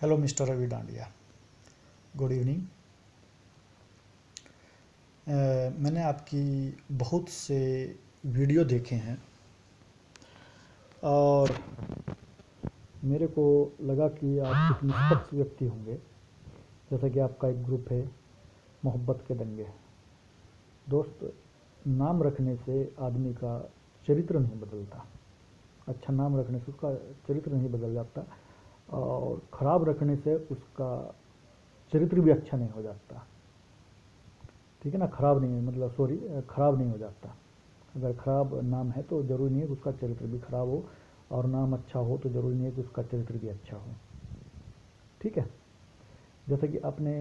Hello mister Ravi Dandiya, good evening. मैंने आपकी बहुत से वीडियो देखे हैं और मेरे को लगा कि आप एक निष्पक्ष व्यक्ति होंगे। जैसा कि आपका एक ग्रुप है मोहब्बत के दंगे। दोस्त, नाम रखने से आदमी का चरित्र नहीं बदलता। अच्छा नाम रखने से उसका चरित्र नहीं बदल जाता और ख़राब रखने से उसका चरित्र भी अच्छा नहीं हो जाता। ठीक है ना, ख़राब नहीं मतलब सॉरी ख़राब नहीं हो जाता। अगर ख़राब नाम है तो ज़रूरी नहीं है कि उसका चरित्र भी ख़राब हो, और नाम अच्छा हो तो ज़रूरी नहीं है कि उसका चरित्र भी अच्छा हो। ठीक है, जैसे कि आपने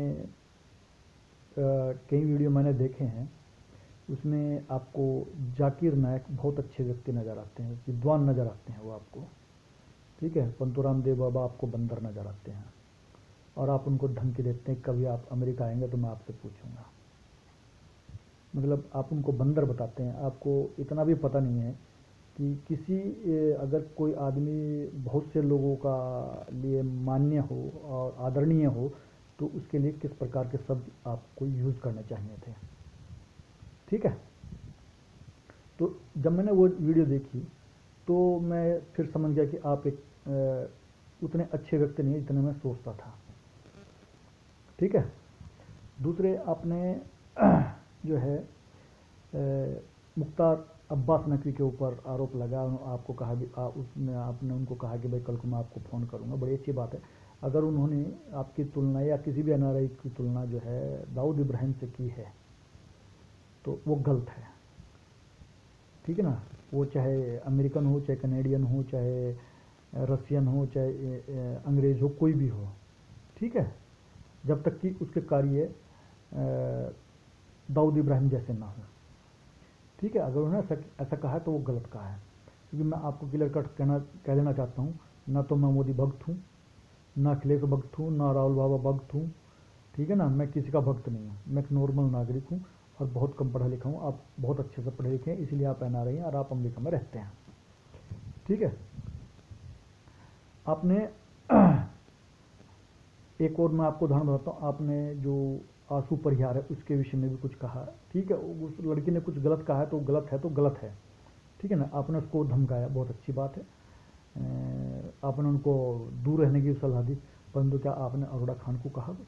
कई वीडियो मैंने देखे हैं, उसमें आपको जाकिर नायक बहुत अच्छे व्यक्ति नज़र आते हैं, विद्वान नज़र आते हैं वो आपको। ठीक है, पंतुराम देव बाबा आपको बंदर नज़र आते हैं और आप उनको धमकी देते हैं कभी आप अमेरिका आएंगे तो मैं आपसे पूछूंगा। मतलब आप उनको बंदर बताते हैं। आपको इतना भी पता नहीं है कि किसी अगर कोई आदमी बहुत से लोगों का लिए मान्य हो और आदरणीय हो तो उसके लिए किस प्रकार के शब्द आपको यूज़ करने चाहिए थे। ठीक है, तो जब मैंने वो वीडियो देखी तो मैं फिर समझ गया कि आप एक उतने अच्छे व्यक्ति नहीं जितने मैं सोचता था। ठीक है, दूसरे आपने जो है मुख्तार अब्बास नकवी के ऊपर आरोप लगा। आपको कहा कि उसने आपने उनको कहा कि भाई कल को मैं आपको फ़ोन करूंगा। बड़ी अच्छी बात है। अगर उन्होंने आपकी तुलना या किसी भी एनआरआई की तुलना जो है दाऊद इब्राहिम से की है तो वो गलत है। ठीक है ना, वो चाहे अमेरिकन हो, चाहे कनेडियन हो, चाहे रसियन हो, चाहे अंग्रेज़ हो, कोई भी हो। ठीक है, जब तक कि उसके कार्य दाऊद इब्राहिम जैसे ना हो। ठीक है, अगर उन्होंने ऐसा कहा है तो वो गलत कहा है। क्योंकि मैं आपको क्लियर कट कह देना चाहता हूँ, ना तो मैं मोदी भक्त हूँ, ना अखिलेश भक्त हूँ, ना राहुल बाबा भक्त हूँ। ठीक है ना, मैं किसी का भक्त नहीं हूँ। मैं एक नॉर्मल नागरिक हूँ और बहुत कम पढ़ा लिखा हूँ। आप बहुत अच्छे से पढ़े लिखे हैं, इसीलिए आप एनआरआई हैं और आप अमेरिका में रहते हैं। ठीक है, आपने एक और मैं आपको उदाहरण बताता हूँ। आपने जो आंसू परिहार है उसके विषय में भी कुछ कहा। ठीक है, उस लड़की ने कुछ गलत कहा है तो गलत है तो गलत है। ठीक है ना, आपने उसको धमकाया, बहुत अच्छी बात है। आपने उनको दूर रहने की सलाह दी, परंतु क्या आपने अरोड़ा खान को कहा? कुछ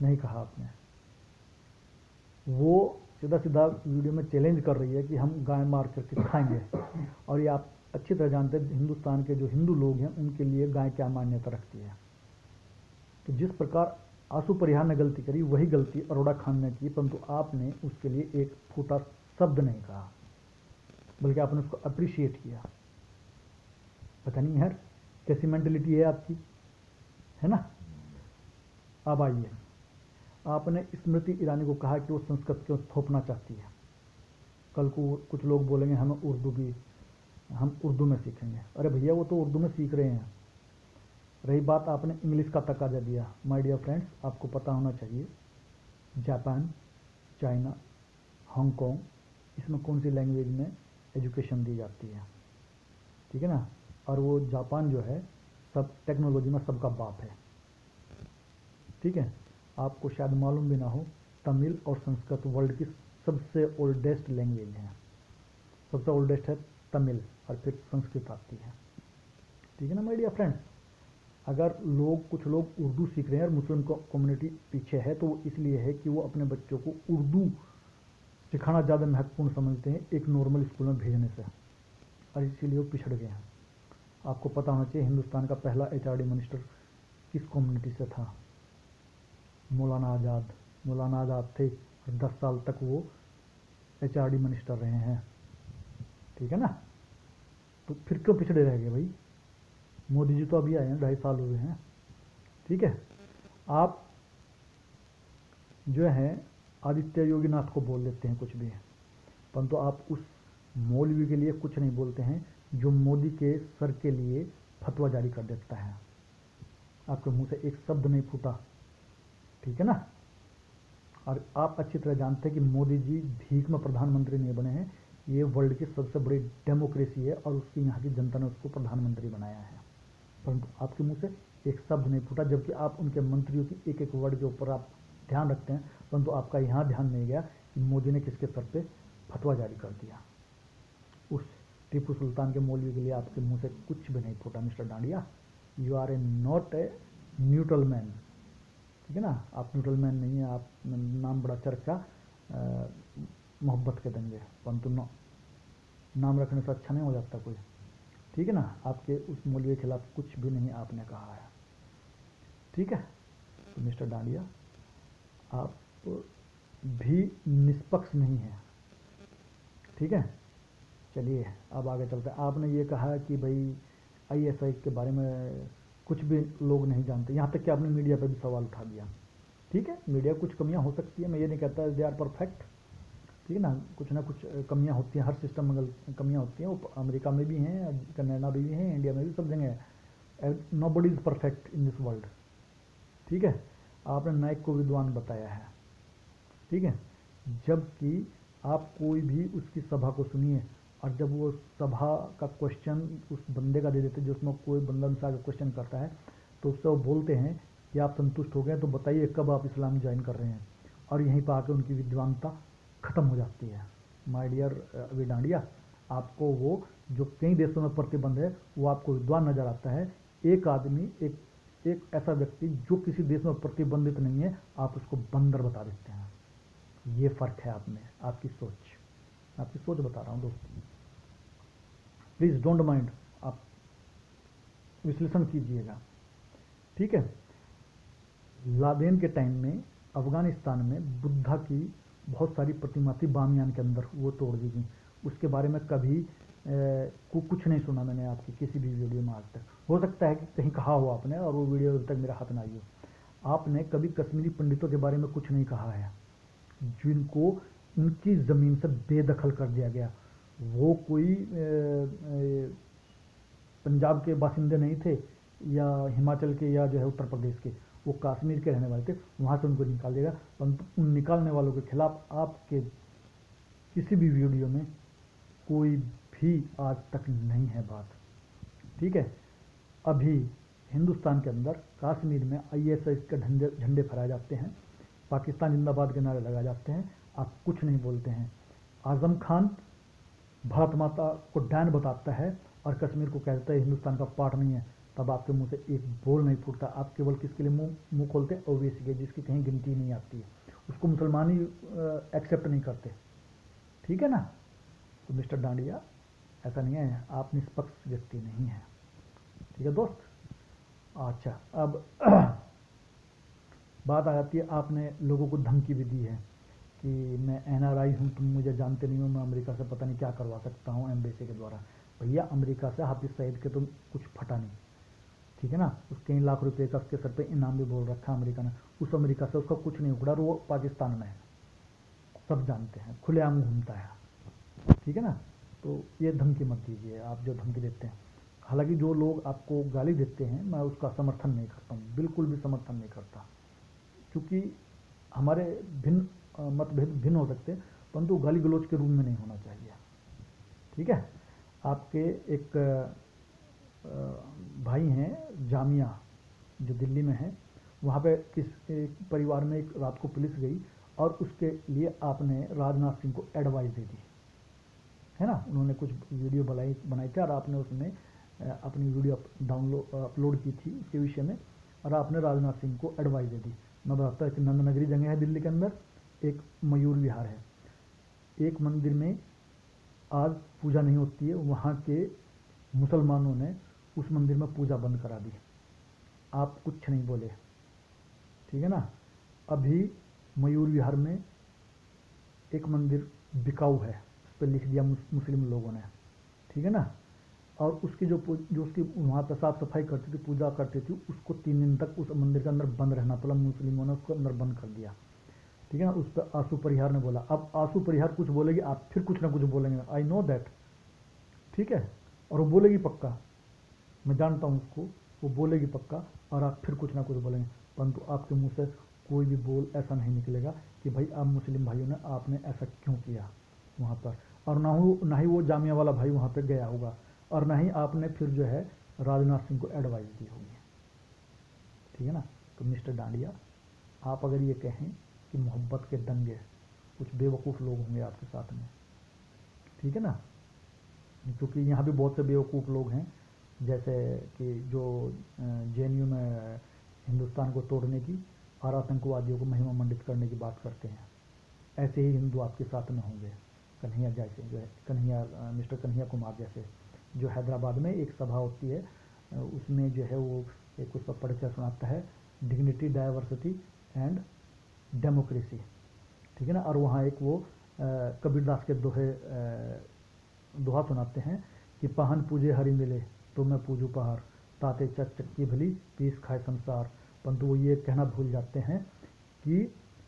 नहीं कहा आपने। वो सीधा सीधा वीडियो में चैलेंज कर रही है कि हम गाय मार करके खाएंगे। और ये आप अच्छी तरह जानते हैं हिंदुस्तान के जो हिंदू लोग हैं उनके लिए गाय क्या मान्यता रखती है। तो जिस प्रकार आंसू परिहार ने गलती करी वही गलती अरोड़ा खान ने की, परंतु आपने उसके लिए एक फूटा शब्द नहीं कहा, बल्कि आपने उसको अप्रिशिएट किया। पता नहीं यार कैसी मेंटलिटी है आपकी, है ना। अब आइए, आपने स्मृति ईरानी को कहा कि वो संस्कृत क्यों थोपना चाहती है। कल को कुछ लोग बोलेंगे हमें उर्दू भी, हम उर्दू में सीखेंगे। अरे भैया वो तो उर्दू में सीख रहे हैं। रही बात, आपने इंग्लिश का तकाजा दिया। माय डियर फ्रेंड्स, आपको पता होना चाहिए जापान, चाइना, हांगकांग, इसमें कौन सी लैंग्वेज में एजुकेशन दी जाती है। ठीक है ना, और वो जापान जो है सब टेक्नोलॉजी में सबका बाप है। ठीक है, आपको शायद मालूम भी ना हो, तमिल और संस्कृत वर्ल्ड की सबसे ओल्डेस्ट लैंग्वेज है। सबसे ओल्डेस्ट है तमिल और फिर संस्कृत आती है। ठीक है ना माय डियर फ्रेंड्स, अगर कुछ लोग उर्दू सीख रहे हैं और मुस्लिम कम्युनिटी पीछे है तो वो इसलिए है कि वो अपने बच्चों को उर्दू सिखाना ज़्यादा महत्वपूर्ण समझते हैं एक नॉर्मल स्कूल में भेजने से, और इसीलिए वो पिछड़ गए हैं। आपको पता होना चाहिए हिंदुस्तान का पहला एचआरडी मिनिस्टर किस कम्युनिटी से था? मौलाना आज़ाद। मौलाना आज़ाद थे और 10 साल तक वो एचआरडी मिनिस्टर रहे हैं। ठीक है ना, तो फिर क्यों पिछड़े रह गए भाई? मोदी जी तो अभी आए हैं, 2.5 साल हुए हैं। ठीक है, आप जो है आदित्य योगीनाथ को बोल देते हैं कुछ भी, परंतु आप उस मौलवी के लिए कुछ नहीं बोलते हैं जो मोदी के सर के लिए फतवा जारी कर देता है। आपके मुंह से एक शब्द नहीं फूटा। ठीक है ना, और आप अच्छी तरह जानते हैं कि मोदी जी भीख में प्रधानमंत्री नहीं बने हैं। ये वर्ल्ड की सबसे बड़ी डेमोक्रेसी है और उसकी यहाँ की जनता ने उसको प्रधानमंत्री बनाया है। परंतु आपके मुंह से एक शब्द नहीं फूटा, जबकि आप उनके मंत्रियों की एक एक वर्ड के ऊपर आप ध्यान रखते हैं, परंतु आपका यहाँ ध्यान नहीं गया कि मोदी ने किसके सर पे फतवा जारी कर दिया। उस टीपू सुल्तान के मौलवी के लिए आपके मुंह से कुछ भी नहीं फूटा mister Dandiya. You are a not a neutral man, ठीक है ना, आप न्यूट्रल मैन नहीं है। आप नाम बड़ा चर्चा मोहब्बत के दंगे, परंतु नाम रखने से अच्छा नहीं हो जाता कोई, ठीक है ना। आपके उस मौलवी के खिलाफ कुछ भी नहीं आपने कहा है, ठीक है। तो मिस्टर डांडिया आप भी निष्पक्ष नहीं है, ठीक है। चलिए अब आगे चलते हैं। आपने ये कहा कि भाई आईएसआई के बारे में कुछ भी लोग नहीं जानते, यहाँ तक कि आपने मीडिया पे भी सवाल उठा दिया, ठीक है। मीडिया कुछ कमियां हो सकती है, मैं ये नहीं कहता दे आर परफेक्ट, ठीक है ना, कुछ ना कुछ कमियां होती हैं, हर सिस्टम में कमियां होती हैं, वो अमेरिका में भी हैं, कनाडा में भी हैं, इंडिया में भी, सब जगह है। Nobody is perfect in this world, ठीक है। आपने नाइक को विद्वान बताया है, ठीक है, जबकि आप कोई भी उसकी सभा को सुनिए और जब वो सभा का क्वेश्चन उस बंदे का दे देते, जो उसमें कोई बंदा उनसे आगे क्वेश्चन करता है, तो उससे वो बोलते हैं कि आप संतुष्ट हो गए तो बताइए कब आप इस्लाम ज्वाइन कर रहे हैं, और यहीं पर आके उनकी विद्वानता खत्म हो जाती है। माय डियर अभी डांडिया, आपको वो जो कई देशों में प्रतिबंध है वो आपको विद्वान नजर आता है। एक आदमी, एक ऐसा व्यक्ति जो किसी देश में प्रतिबंधित नहीं है, आप उसको बंदर बता देते हैं। ये फर्क है आप में, आपकी सोच बता रहा हूँ दोस्त, प्लीज डोंट माइंड, आप विश्लेषण कीजिएगा, ठीक है। लादेन के टाइम में अफगानिस्तान में बुद्धा की बहुत सारी प्रतिमा थी बामियान के अंदर, वो तोड़ दी गई। उसके बारे में कभी कुछ नहीं सुना मैंने आपकी किसी भी वीडियो में आज तक। हो सकता है कि कहीं कहा हो आपने और वो वीडियो अभी तक मेरा हाथ ना आई हो। आपने कभी कश्मीरी पंडितों के बारे में कुछ नहीं कहा है, जिनको उनकी ज़मीन से बेदखल कर दिया गया। वो कोई पंजाब के बासिंदे नहीं थे या हिमाचल के या जो है उत्तर प्रदेश के, वो कश्मीर के रहने वाले थे, वहाँ से उनको निकाल देगा। परंतु उन निकालने वालों के खिलाफ आपके किसी भी वीडियो में कोई भी आज तक नहीं है बात, ठीक है। अभी हिंदुस्तान के अंदर कश्मीर में आईएसआई के झंडे फहराए जाते हैं, पाकिस्तान जिंदाबाद के नारे लगाए जाते हैं, आप कुछ नहीं बोलते हैं। आजम खान भारत माता को डैन बताता है और कश्मीर को कहता है हिंदुस्तान का पार्ट नहीं है, तब आपके मुंह से एक बोल नहीं फूटता। आप केवल किसके लिए मुंह खोलते हैं? ओवैसी के, जिसकी कहीं गिनती नहीं आती है, उसको मुसलमान ही एक्सेप्ट नहीं करते, ठीक है ना। तो मिस्टर डांडिया ऐसा नहीं है, आप निष्पक्ष व्यक्ति नहीं है, ठीक है दोस्त। अच्छा, अब बात आ जाती है, आपने लोगों को धमकी भी दी है कि मैं एनआरआई हूँ, तुम मुझे जानते नहीं हो, मैं अमेरिका से पता नहीं क्या करवा सकता हूँ एम्बेसी के द्वारा। भैया अमेरिका से हाफिज सईद के तो कुछ फटा नहीं, ठीक है ना। उस कई लाख रुपए का उसके सर पे इनाम भी बोल रखा है अमेरिका ने, उस अमेरिका से उसका कुछ नहीं उखड़ा, और वो पाकिस्तान में है, सब जानते हैं, खुलेआम घूमता है, ठीक है ना। तो ये धमकी मत दीजिए, आप जो धमकी देते हैं। हालांकि जो लोग आपको गाली देते हैं, मैं उसका समर्थन नहीं करता हूँ, बिल्कुल भी समर्थन नहीं करता, क्योंकि हमारे मतभेद भिन्न हो सकते हैं, परंतु गाली गलौज के रूप में नहीं होना चाहिए, ठीक है। आपके एक भाई हैं जामिया जो दिल्ली में है, वहाँ पे एक परिवार में एक रात को पुलिस गई और उसके लिए आपने राजनाथ सिंह को एडवाइस दे दी है ना। उन्होंने कुछ वीडियो बनाई थी और आपने उसमें अपनी वीडियो अपलोड की थी उसके विषय में, और आपने राजनाथ सिंह को एडवाइस दे दी। मैं बताता हूँ कि नंदनगरी जगह है दिल्ली के अंदर, एक मयूर विहार है, एक मंदिर में आज पूजा नहीं होती है, वहाँ के मुसलमानों ने उस मंदिर में पूजा बंद करा दी, आप कुछ नहीं बोले, ठीक है ना। अभी मयूर विहार में एक मंदिर बिकाऊ है, उस पर लिख दिया मुस्लिम लोगों ने, ठीक है ना। और उसकी जो उसकी वहाँ पर साफ सफाई करती थी, पूजा करती थी, उसको 3 दिन तक उस मंदिर के अंदर बंद रहना पड़ा, मुस्लिमों ने उसको अंदर बंद कर दिया, ठीक है ना। उस पर आंसू परिहार ने बोला, अब आंसू परिहार कुछ बोलेगी, आप फिर कुछ ना कुछ बोलेंगे, आई नो दैट, ठीक है। और वो बोलेगी पक्का, मैं जानता हूँ उसको, वो बोलेगी पक्का, और आप फिर कुछ ना कुछ बोलेंगे, परंतु आपके मुंह से कोई भी बोल ऐसा नहीं निकलेगा कि भाई आप मुस्लिम भाइयों ने आपने ऐसा क्यों किया वहाँ पर। और ना ही वो जामिया वाला भाई वहाँ पर गया होगा, और ना ही आपने फिर जो है राजनाथ सिंह को एडवाइस दी होगी। ठीक है ना। तो मिस्टर डांडिया, आप अगर ये कहें कि मोहब्बत के दंगे, कुछ बेवकूफ़ लोग होंगे आपके साथ में, ठीक है ना, क्योंकि यहाँ भी बहुत से बेवकूफ़ लोग हैं, जैसे कि जो जेएनयू में हिंदुस्तान को तोड़ने की और आतंकवादियों को महिमा मंडित करने की बात करते हैं, ऐसे ही हिंदू आपके साथ में होंगे। कन्हैया जैसे जो है मिस्टर कन्हैया कुमार जैसे, जो हैदराबाद में एक सभा होती है, उसमें जो है वो एक उसका परिचय सुनाता है, डिग्निटी, डाइवर्सिटी एंड डेमोक्रेसी। ठीक है ना। और वहाँ एक वो कबीरदास के दोहा सुनाते हैं कि पहन पूजे हरि मिले तो मैं पूजू पहाड़, ताते चक्की भली पीस खाए संसार। परंतु वो ये कहना भूल जाते हैं कि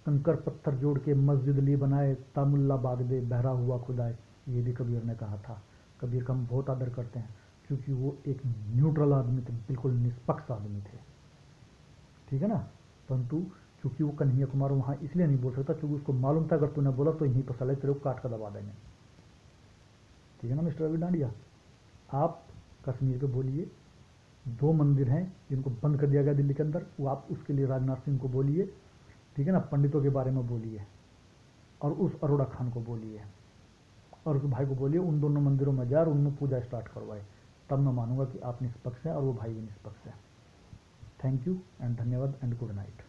कंकर पत्थर जोड़ के मस्जिद ली बनाए, तामुल्ला बाग दे बहरा हुआ खुदाए। ये भी कबीर ने कहा था। कबीर का हम बहुत आदर करते हैं क्योंकि वो एक न्यूट्रल आदमी थे, बिल्कुल निष्पक्ष आदमी थे। ठीक है ना। परंतु क्योंकि वो कन्हैया कुमार वहाँ इसलिए नहीं बोल सकता क्योंकि उसको मालूम था अगर तूने बोला तो यहीं पर साले तेरे को काट कर दबा देंगे। ठीक है ना मिस्टर रवि डांडिया, आप कश्मीर पे बोलिए। 2 मंदिर हैं जिनको बंद कर दिया गया दिल्ली के अंदर, वो आप उसके लिए राजनाथ सिंह को बोलिए। ठीक है ना। पंडितों के बारे में बोलिए और उस अरोड़ा खान को बोलिए और उस भाई को बोलिए उन दोनों मंदिरों में जाए और उनमें पूजा स्टार्ट करवाए। तब मैं मानूंगा कि आप निष्पक्ष हैं और वो भाई भी निष्पक्ष है। थैंक यू एंड धन्यवाद एंड गुड नाइट।